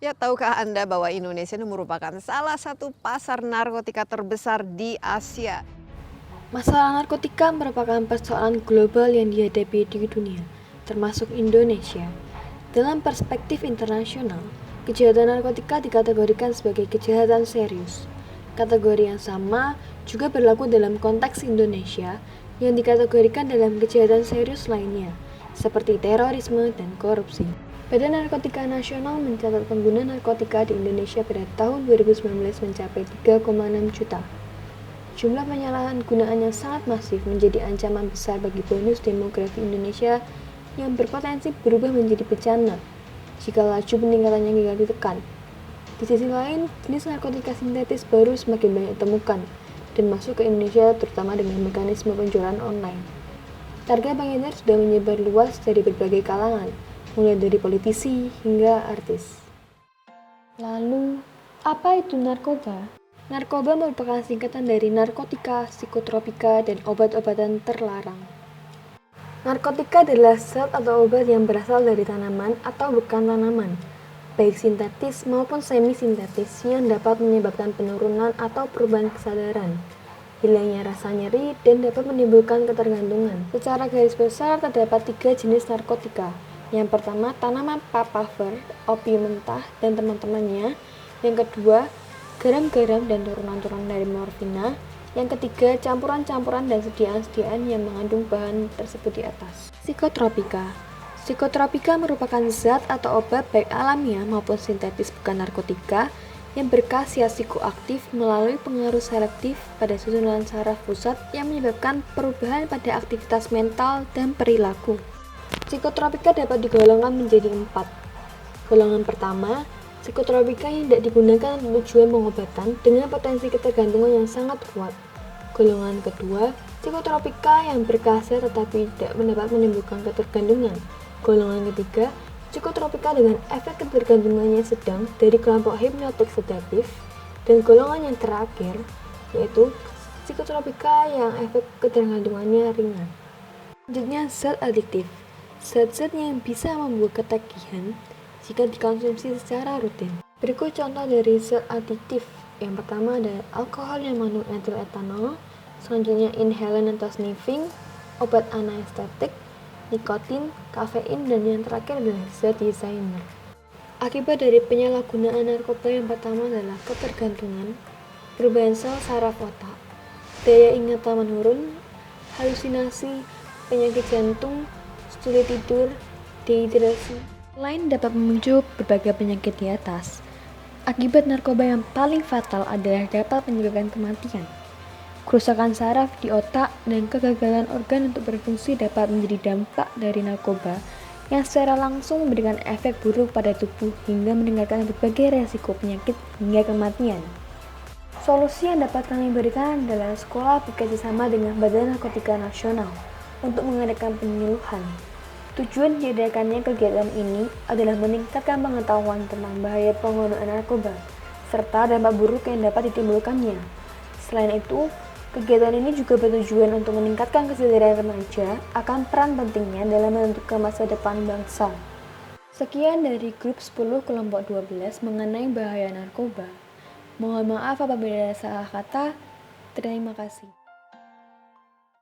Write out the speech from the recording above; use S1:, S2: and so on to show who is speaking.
S1: Ya, tahukah Anda bahwa Indonesia ini merupakan salah satu pasar narkotika terbesar di Asia?
S2: Masalah narkotika merupakan persoalan global yang dihadapi di dunia, termasuk Indonesia. Dalam perspektif internasional, kejahatan narkotika dikategorikan sebagai kejahatan serius. Kategori yang sama juga berlaku dalam konteks Indonesia yang dikategorikan dalam kejahatan serius lainnya, seperti terorisme dan korupsi. Badan Narkotika Nasional mencatat pengguna narkotika di Indonesia pada tahun 2019 mencapai 3,6 juta. Jumlah penyalahgunaan yang sangat masif menjadi ancaman besar bagi bonus demografi Indonesia yang berpotensi berubah menjadi bencana jika laju peningkatannya gagal ditekan. Di sisi lain, jenis narkotika sintetis baru semakin banyak ditemukan dan masuk ke Indonesia terutama dengan mekanisme penjualan online. Target pengedar sudah menyebar luas dari berbagai kalangan, mulai dari politisi hingga artis. Lalu, apa itu narkoba? Narkoba merupakan singkatan dari narkotika, psikotropika, dan obat-obatan terlarang. Narkotika adalah zat atau obat yang berasal dari tanaman atau bukan tanaman, baik sintetis maupun semi-sintetis yang dapat menyebabkan penurunan atau perubahan kesadaran, hilangnya rasa nyeri, dan dapat menimbulkan ketergantungan. Secara garis besar terdapat 3 jenis narkotika. Yang pertama, tanaman papaver, opium mentah, dan teman-temannya. Yang kedua, garam-garam dan turunan-turunan dari morfina. Yang ketiga, campuran-campuran dan sediaan-sediaan yang mengandung bahan tersebut di atas. Psikotropika. Psikotropika merupakan zat atau obat baik alamiah maupun sintetis bukan narkotika yang berkhasiat psikoaktif melalui pengaruh selektif pada susunan saraf pusat yang menyebabkan perubahan pada aktivitas mental dan perilaku. Psikotropika dapat digolongkan menjadi 4. Golongan pertama, psikotropika yang tidak digunakan untuk tujuan pengobatan dengan potensi ketergantungan yang sangat kuat. Golongan kedua, psikotropika yang berkhasiat tetapi tidak dapat menimbulkan ketergantungan. Golongan ketiga, psikotropika dengan efek ketergantungannya sedang dari kelompok hipnotik sedatif. Dan golongan yang terakhir, yaitu psikotropika yang efek ketergantungannya ringan. Selanjutnya, zat adiktif. Zat-zat yang bisa membuat ketagihan jika dikonsumsi secara rutin. Berikut contoh dari zat adiktif. Yang pertama ada alkohol yang mengandung etil etanol, selanjutnya inhalan atau sniffing, obat anestetik, nikotin, kafein, dan yang terakhir adalah zat designer. Akibat dari penyalahgunaan narkoba yang pertama adalah ketergantungan, perubahan sel saraf otak, daya ingatan menurun, halusinasi, penyakit jantung, sulit tidur, dehidrasi. Lain dapat memicu berbagai penyakit di atas. Akibat narkoba yang paling fatal adalah dapat menyebabkan kematian. Kerusakan saraf di otak dan kegagalan organ untuk berfungsi dapat menjadi dampak dari narkoba yang secara langsung memberikan efek buruk pada tubuh hingga meningkatkan berbagai resiko penyakit hingga kematian. Solusi yang dapat kami berikan adalah sekolah bekerjasama dengan Badan Narkotika Nasional untuk mengadakan penyuluhan. Tujuan diadakannya kegiatan ini adalah meningkatkan pengetahuan tentang bahaya penggunaan narkoba, serta dampak buruk yang dapat ditimbulkannya. Selain itu, kegiatan ini juga bertujuan untuk meningkatkan kesadaran remaja akan peran pentingnya dalam menentukan masa depan bangsa. Sekian dari grup 10 kelompok 12 mengenai bahaya narkoba. Mohon maaf apabila ada salah kata. Terima kasih.